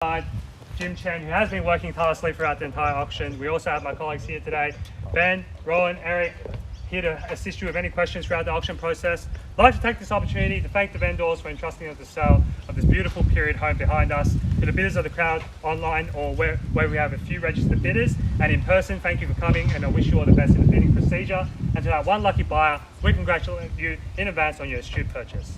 Chen, who has been working tirelessly throughout the entire auction. We also have my colleagues here today, Ben, Rowan, Eric, here to assist you with any questions throughout the auction process. I'd like to take this opportunity to thank the vendors for entrusting us the sale of this beautiful period home behind us. To the bidders of the crowd online or where we have a few registered bidders, and in person, thank you for coming, and I wish you all the best in the bidding procedure. And to that one lucky buyer, we congratulate you in advance on your astute purchase.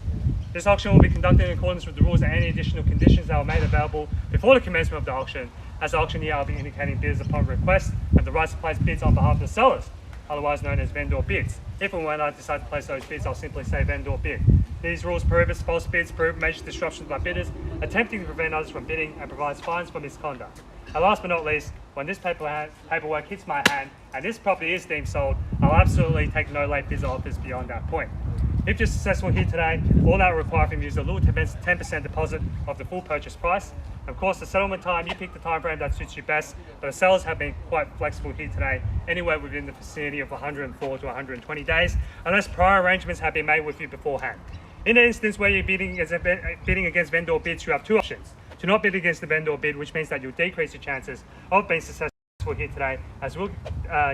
This auction will be conducted in accordance with the rules and any additional conditions that were made available before the commencement of the auction. As the auctioneer, I'll be indicating bidders upon request and the right to place bids on behalf of the sellers, otherwise known as vendor bids. If and when I decide to place those bids, I'll simply say vendor bid. These rules prohibit false bids, prohibit major disruptions by bidders, attempting to prevent others from bidding, and provides fines for misconduct. And last but not least, when this paperwork hits my hand and this property is deemed sold, I'll absolutely take no late bids or offers beyond that point. If you're successful here today, all that will require from you is a little 10% deposit of the full purchase price. Of course, the settlement time, you pick the time frame that suits you best, but the sellers have been quite flexible here today, anywhere within the vicinity of 104 to 120 days, unless prior arrangements have been made with you beforehand. In an instance where you're bidding against vendor bids, you have two options. To not bid against the vendor bid, which means that you'll decrease your chances of being successful here today, as we'll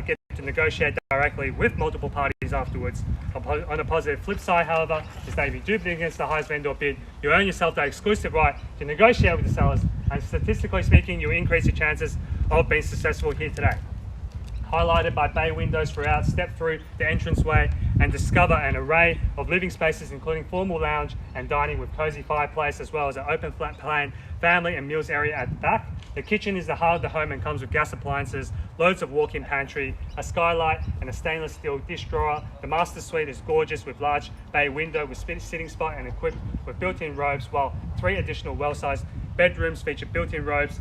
get to negotiate directly with multiple parties afterwards. On a positive flip side, however, is that if you do bid against the highest vendor bid, you earn yourself the exclusive right to negotiate with the sellers, and statistically speaking, you increase your chances of being successful here today. Highlighted by bay windows throughout, step through the entranceway and discover an array of living spaces, including formal lounge and dining with cozy fireplace, as well as an open flat plan family and meals area at the back. The kitchen is the heart of the home and comes with gas appliances, loads of walk-in pantry, a skylight and a stainless steel dish drawer. The master suite is gorgeous with large bay window with sitting spot and equipped with built-in robes, while 3 additional well-sized bedrooms feature built-in robes,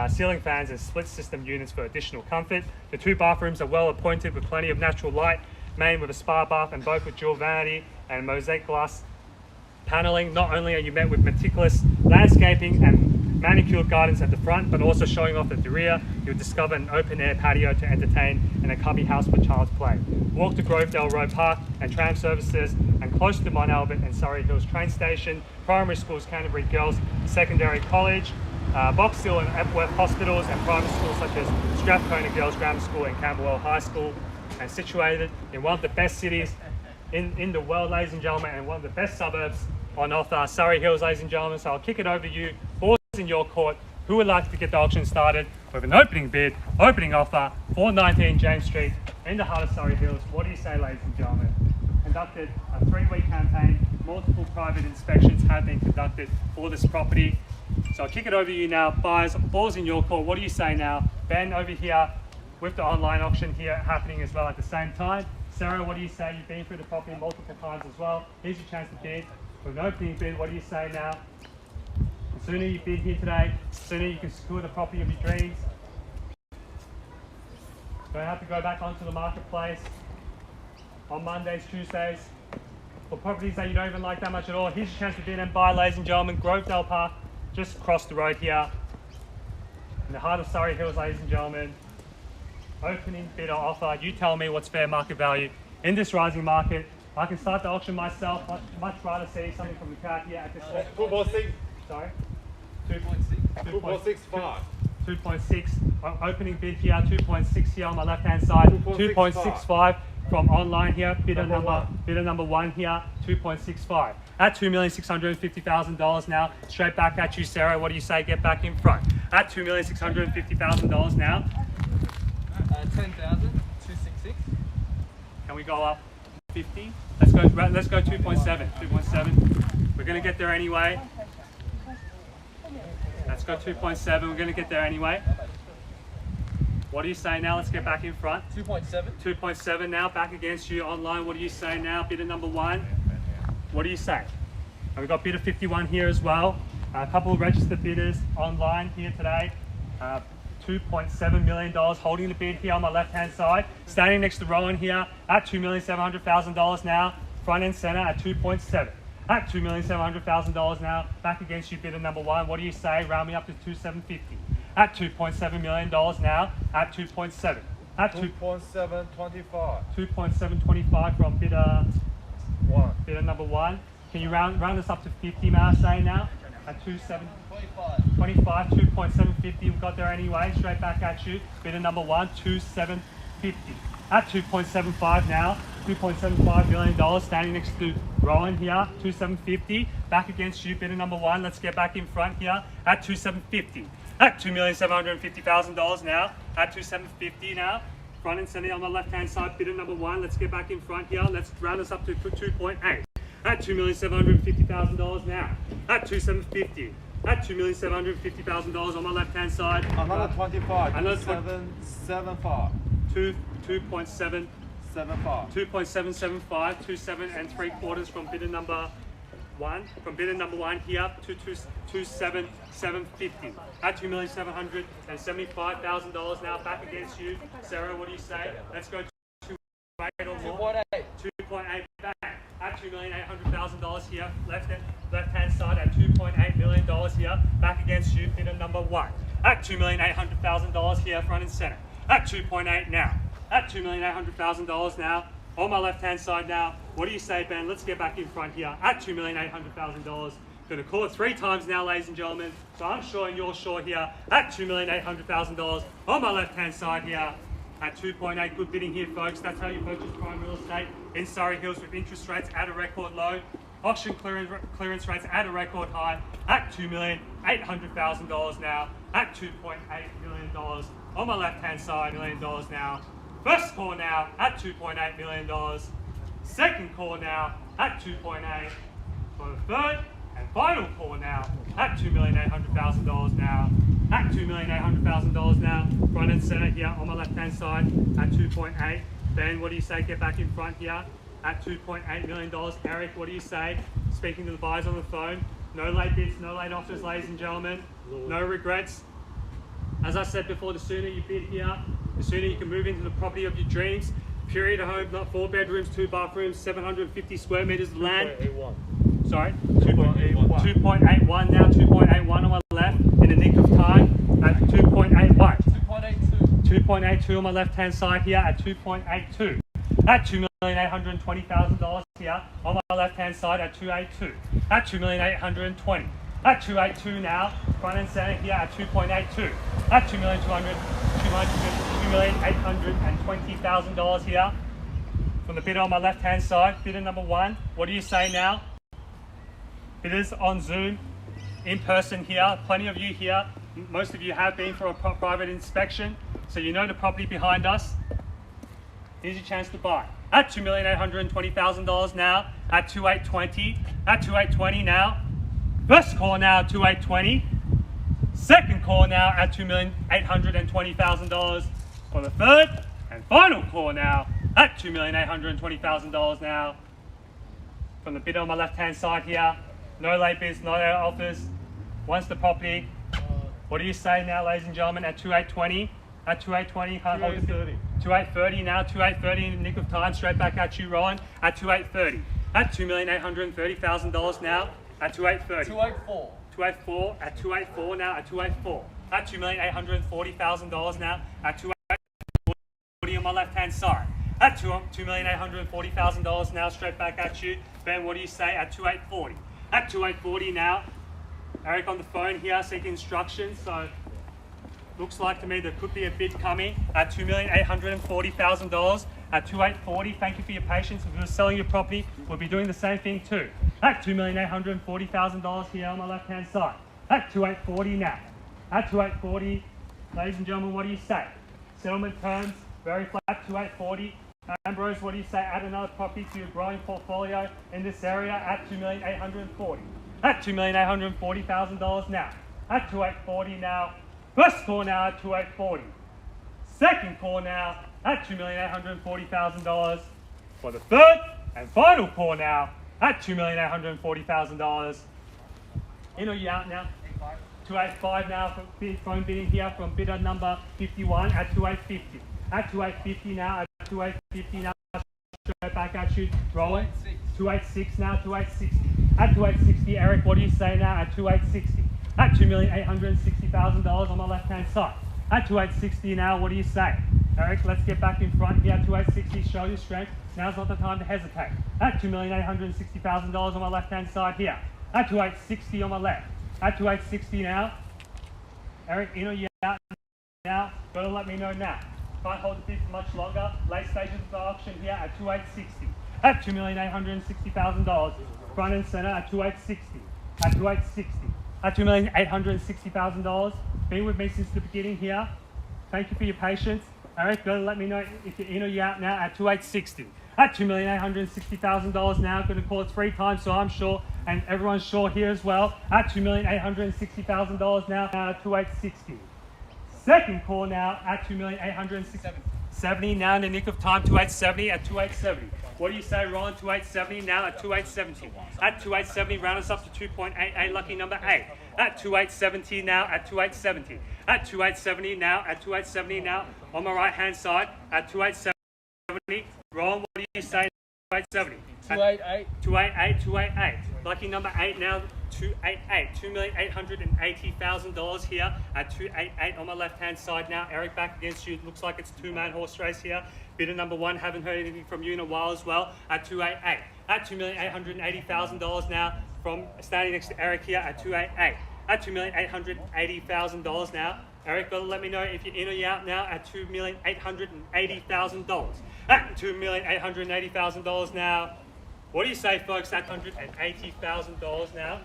ceiling fans and split system units for additional comfort. The 2 bathrooms are well appointed with plenty of natural light, main with a spa bath and both with dual vanity and mosaic glass paneling. Not only are you met with meticulous landscaping and manicured gardens at the front, but also showing off at the rear, you'll discover an open-air patio to entertain and a cubby house for child's play. Walk to Grovedale Road Park and tram services, and close to Mount Albert and Surrey Hills train station, primary schools, Canterbury Girls Secondary College, Box Hill and Epworth hospitals, and private schools such as Strathcona Girls Grammar School and Camberwell High School, and situated in one of the best cities in the world, ladies and gentlemen, and one of the best suburbs on offer, Surrey Hills, ladies and gentlemen. So I'll kick it over to you, balls in your court. Who would like to get the auction started with an opening bid, opening offer, 419 James Street, in the heart of Surrey Hills? What do you say, ladies and gentlemen? Conducted a 3-week campaign, multiple private inspections have been conducted for this property. So I'll kick it over to you now. Buyers, balls in your court. What do you say now? Ben over here with the online auction here happening as well at the same time. Sarah, what do you say? You've been through the property multiple times as well. Here's your chance to bid. With an opening bid, what do you say now? The sooner you bid here today, the sooner you can secure the property of your dreams. Don't have to go back onto the marketplace on Mondays, Tuesdays, for properties that you don't even like that much at all. Here's your chance to bid and buy, ladies and gentlemen. Grovedale Park, just across the road here, in the heart of Surrey Hills, ladies and gentlemen. Opening bid or offer, you tell me what's fair market value in this rising market. I can start the auction myself. I'd much rather see something from the crowd here at this point. 2.6. Sorry? 2.65. 2.6. Opening bid here, 2.6 here on my left hand side. 2.65 from online here. Bidder number 1 here, 2.65. At $2,650,000 now. Straight back at you, Sarah. What do you say? Get back in front. At $2,650,000 now. 10,266. Can we go up 50? Let's go 2.7. 2.7. We're going to get there anyway. Let's go 2.7. We're going to get there anyway. What do you say now? Let's get back in front. 2.7. 2.7 now. Back against you online. What do you say now? Bidder number 1. What do you say? And we've got bidder 51 here as well. A couple of registered bidders online here today. $2.7 million holding the bid here on my left hand side. Standing next to Rowan here at $2,700,000 now. Front and center at 2.7. At $2,700,000 now. Back against you, bidder number 1. What do you say? Round me up to $2,750. At $2.7 million now. At 2.7. At 2.725. 2.725 from bidder 1. Bidder number 1. Can you round us up to 50, may I say now? at 27. 25. 25, 2.750, we got there anyway, straight back at you. Bidder number one, 2750. At 2.75 now, $2.75 million, standing next to Rowan here, 2750. Back against you, bidder number one, let's get back in front here at 2750. At $2,750,000 now, at 2750 now. Front and center on the left hand side, bidder number one, let's get back in front here. Let's round us up to 2.8. At $2,750,000 now, at 2750. At $2,750,000 on my left hand side. Another 25. Another 775. 2.7. 75. 2.775, 27 3/4 from bidder number one. From bidder number one here to 27750. At $2,775,000 now. Back against you, Sarah. What do you say? Let's go 2.8 or more. 2.8 back. At $2,800,000 here. Left hand side at $2.8 million here. Back against you, bidder number one. At $2,800,000 here, front and center. At 2.8 now. At $2,800,000 now. On my left hand side now. What do you say, Ben? Let's get back in front here. At $2,800,000. Going to call it 3 times now, ladies and gentlemen. So I'm sure and you're sure here. At $2,800,000. On my left hand side here. At 2.8, good bidding here, folks. That's how you purchase prime real estate in Surrey Hills with interest rates at a record low. Auction clearance rates at a record high at $2,800,000 now. At $2.8 million. On my left hand side, $1 million now. First call now at $2.8 million. Second call now at 2.8. For the third and final call now at $2,800,000 now. At $2,800,000 now. Front and center here on my left hand side at 2.8. Ben, what do you say? Get back in front here at $2.8 million. Eric, what do you say? Speaking to the buyers on the phone. No late bids, no late offers, ladies and gentlemen. No regrets. As I said before, the sooner you bid here, the sooner you can move into the property of your dreams. Period of home, not 4 bedrooms, 2 bathrooms, 750 square meters of land. 2.81. Sorry, 2.81. 2.81 now, 2.81 on my left in the nick of time at 2.81. 2.82. 2.82 on my left hand side here at 2.82. At $2,820,000 here on my left hand side at 2.82. At $2,820,000. At 2.82 now, front and center here at 2.82. At $2,820,000 here. From the bidder on my left hand side, bidder number one, what do you say now? Bidders on Zoom, in person here, plenty of you here. Most of you have been for a private inspection, so you know the property behind us. Here's your chance to buy. At $2,820,000 now, at 2.820. At 2.820 now. First call now at 2.820. Second call now at $2,820,000 for the third and final call now at $2,820,000 now. From the bidder on my left hand side here, no late bids, no late offers. Once the property, what do you say now, ladies and gentlemen, at 2.820? At 2.820, can't hold it. 2.830 now, 2.830 in the nick of time, straight back at you, Rowan, at 2.830. At $2,830,000 now, at 2.830. 284. 284 at 284 now at 284. At $2,840,000 now at 280 on my left hand side. At $2,840,000 now, straight back at you. Ben, what do you say at 2.840? At 2.840 now. Eric on the phone here seeking instructions. So looks like to me there could be a bid coming at $2,840,000 at 2.840. Thank you for your patience. If you're selling your property, we'll be doing the same thing too. At $2,840,000 here on my left hand side. At 2.840 now. At 2.840, ladies and gentlemen, what do you say? Settlement terms, very flat, 2.840. Ambrose, what do you say? Add another property to your growing portfolio in this area at $2,840,000. At $2,840,000 now. At 2.840 now. First call now at 2.840. Second call now at $2,840,000 for the third and final call now at $2,840,000. In or you out now? 285 now for phone bidding here from bidder number 51 at 2.850. At 2.850 now, at 2.850 now, straight back at you, rolling. 2.86 now, 2.860. At 2.860, Eric, what do you say now at 2.860? At $2,860,000 on my left hand side. At 2.860 now, what do you say? Eric, let's get back in front here. 2.860, show your strength. Now's not the time to hesitate. At $2,860,000 on my left hand side here. At 2.860 on my left. at 2860 now. Eric, in or you out now? Gotta let me know now. Can't hold the bid for much longer. Late stages of the auction here at 2860. At $2,860,000. Front and center at 2860. At 2860. At $2,860,000. Been with me since the beginning here. Thank you for your patience. Eric, gotta let me know if you're in or you're out now at 2860. At $2,860,000 now. Gonna call it 3 times so I'm sure, and everyone's sure here as well. At $2,860,000 now at 2860. Second call now at $2,860,070 now in the nick of time. 2870 at 2870. What do you say, Ron? 2870 now at 2870. At 2870, round us up to 2.88, lucky number 8. At 2870 now at 2870. At 2870 now at 2870 now on my right hand side at 2870. Ron, what do you say? 2870. 288. 288, 288. Lucky number 8 now, 288. $2,880,000 here at 288 on my left hand side now. Eric, back against you. Looks like it's a 2-man horse race here. Bidder number 1, haven't heard anything from you in a while as well at 288. At $2,880,000 now from standing next to Eric here at 288. At $2,880,000 now. Eric, gotta let me know if you're in or you're out now at $2,880,000. At $2,880,000 now. What do you say, folks? At $180,000 now.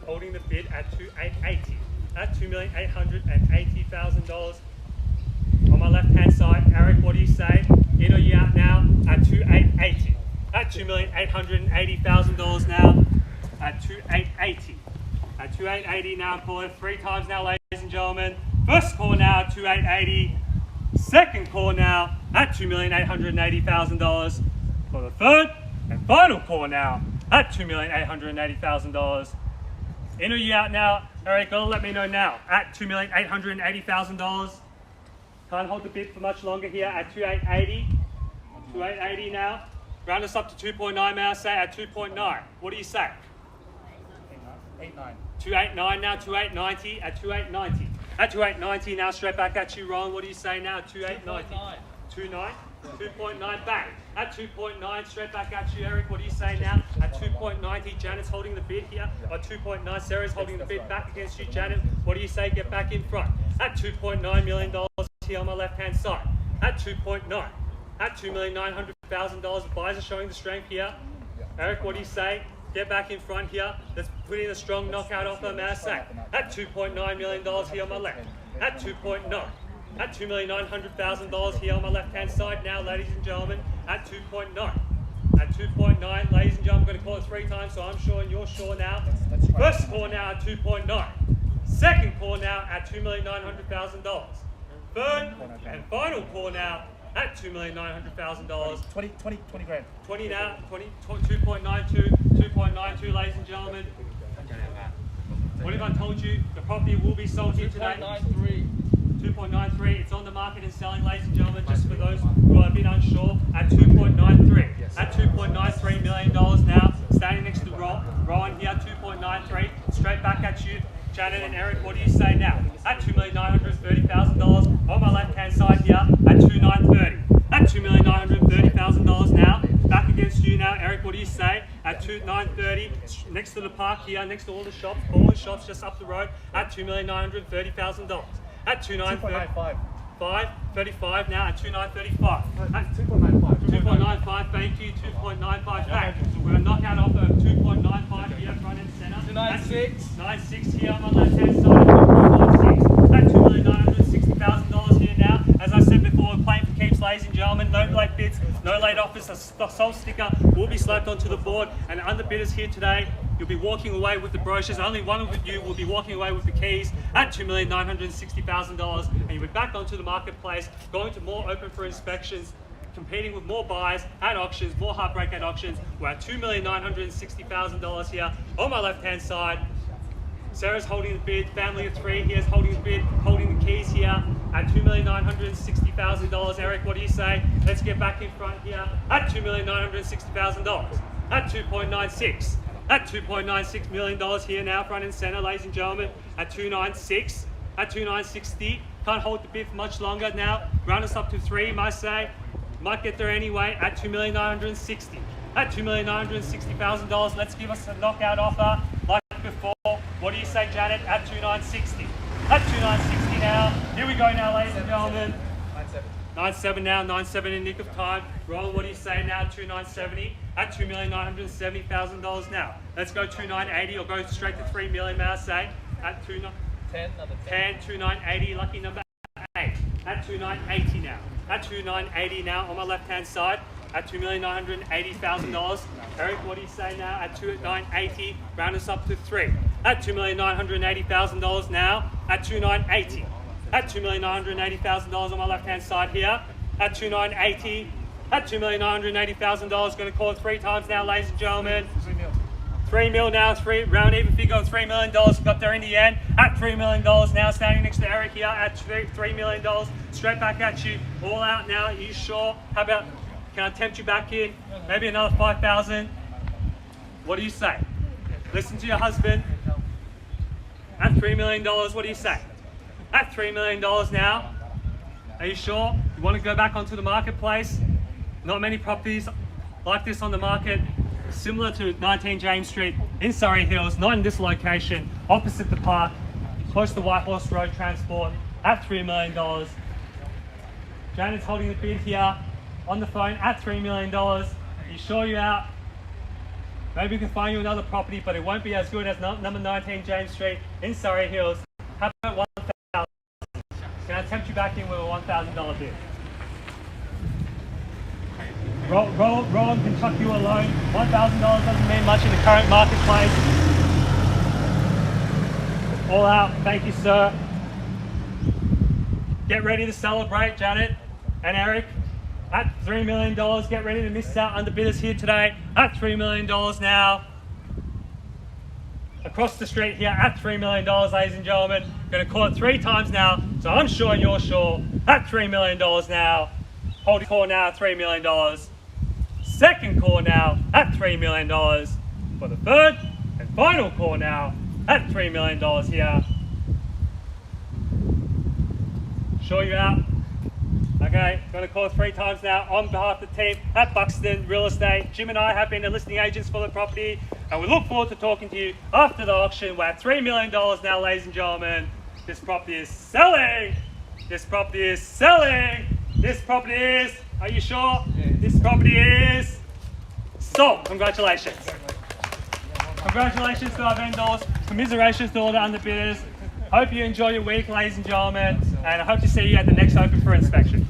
Holding the bid at 2,880. At $2,880,000. On my left hand side, Eric, what do you say? In or you out now at 2,880. At $2,880,000 now. At 2,880. At 2,880 now. Call it 3 times now, ladies and gentlemen. First call now at 2,880. Second call now at $2,880,000. For the third and final call now at $2,880,000. In or you out now? Eric, gotta let me know now. At $2,880,000. Can't hold the bid for much longer here at 2,880. 2,880 now. Round us up to 2.9, may I say, at 2.9. What do you say? 89. 289 now, 2890 at 2890. At 2890 now, straight back at you, Ron. What do you say now? 2890. 29. 2.9 back. At 2.9, straight back at you, Eric. What do you say now? At 2.90, Janet's holding the bid here. At 2.9, Sarah's holding the bid back against you, Janet. What do you say? Get back in front. At $2.9 million here on my left-hand side. At 2.9. At $2,900,000, buyers are showing the strength here. Eric, what do you say? Get back in front here. Let's put in a strong knockout offer, may I say. At $2.9 million here on my left. At 2.9. At $2,900,000 here on my left-hand side now, ladies and gentlemen. At 2.9. At 2.9, ladies and gentlemen, I'm going to call it 3 times, so I'm sure and you're sure now. First call now at 2.9. Second call now at $2,900,000. Third and final call now at $2,900,000. 20 grand. 20 now, 2.92, 2.92, ladies and gentlemen. What have I told you? The property will be sold here today. 2.93. 2.93. It's on the market and selling, ladies and gentlemen, just for those who are a bit unsure, at 2.93. At $2.93 million now, standing next to Rowan here, 2.93. Straight back at you, Janet and Eric, what do you say now? At $2,930,000 on my left-hand side here, at 2,930. At $2,930,000 now, back against you now, Eric, what do you say? At 2,930, next to the park here, next to all the shops, just up the road, at $2,930,000. At 2,935. 535 now at 2,935. 2.95. 2.95, thank you. 2.95 back. So we're a knockout offer of 2.95 here, front and center. 296. 96 here on my left hand side. 2.96. At $2,960,000 here now. As I said before, we're playing for keeps, ladies and gentlemen. No late bids, no late offers. A sole sticker will be slapped onto the board. And under bidders here today, you'll be walking away with the brochures. Only one of you will be walking away with the keys at $2,960,000. And you'll be back onto the marketplace, going to more open for inspections, competing with more buyers at auctions, more heartbreak at auctions. We're at $2,960,000 here on my left-hand side. Sarah's holding the bid, family of 3 here is holding the bid, holding the keys here at $2,960,000. Eric, what do you say? Let's get back in front here at $2,960,000. At 2.96. At $2.96 million here now, front and center, ladies and gentlemen. At 296. At 2,960. Can't hold the bid for much longer now. Round us up to 3, might say. Might get there anyway at $2,960,000. At $2,960,000, let's give us a knockout offer like before. before. What do you say, Janet? At 2960. At 2960 now. Here we go now, ladies and gentlemen. 97 now, 97 in nick of time. Roland, what do you say now? 2970 at $2,970,000 now. Let's go 2980 or go straight to 3 million, may I say? At 10, number 10, 2980, lucky number 8. At 2980 now. At 2980 now on my left hand side. At $2,980,000. Eric, what do you say now? At 2980, round us up to 3. At $2,980,000 now. At 2980. At $2,980,000 on my left-hand side here. At 2980. At $2,980,000. Going to call it 3 times now, ladies and gentlemen. 3 mil now, round even figure of $3 million. Got there in the end. At $3 million now, standing next to Eric here. At $3 million. Straight back at you. All out now. Are you sure? How about, can I tempt you back in? Maybe another 5,000. What do you say? Listen to your husband. At $3 million, what do you say? At $3 million now. Are you sure? You want to go back onto the marketplace? Not many properties like this on the market. Similar to 19 James Street in Surrey Hills, not in this location, opposite the park, close to White Horse Road Transport, at $3 million. Janet's holding the bid here on the phone at $3 million. Are you sure you're out? Maybe we can find you another property, but it won't be as good as number 19 James Street in Surrey Hills. How about 1,000? Can I tempt you back in with a $1,000 bid? Roland can chuck you a loan. $1,000 doesn't mean much in the current marketplace. All out. Thank you, sir. Get ready to celebrate, Janet and Eric. At $3 million, get ready to miss out on the bidders here today. At $3 million now. Across the street here at $3 million, ladies and gentlemen. Going to call it 3 times now, so I'm sure you're sure. At $3 million now. Hold call now at $3 million. Second call now at $3 million. For the third and final call now at $3 million here. Sure you're out? Okay, going to call it 3 times now on behalf of the team at Buxton Real Estate. Jim and I have been the listing agents for the property, and we look forward to talking to you after the auction. We're at $3 million now, ladies and gentlemen. This property is selling. This property is selling. This property is, are you sure? Yeah. This property is sold. Congratulations. Congratulations to our vendors. Commiserations to all the underbidders. Hope you enjoy your week, ladies and gentlemen, and I hope to see you at the next open for inspection.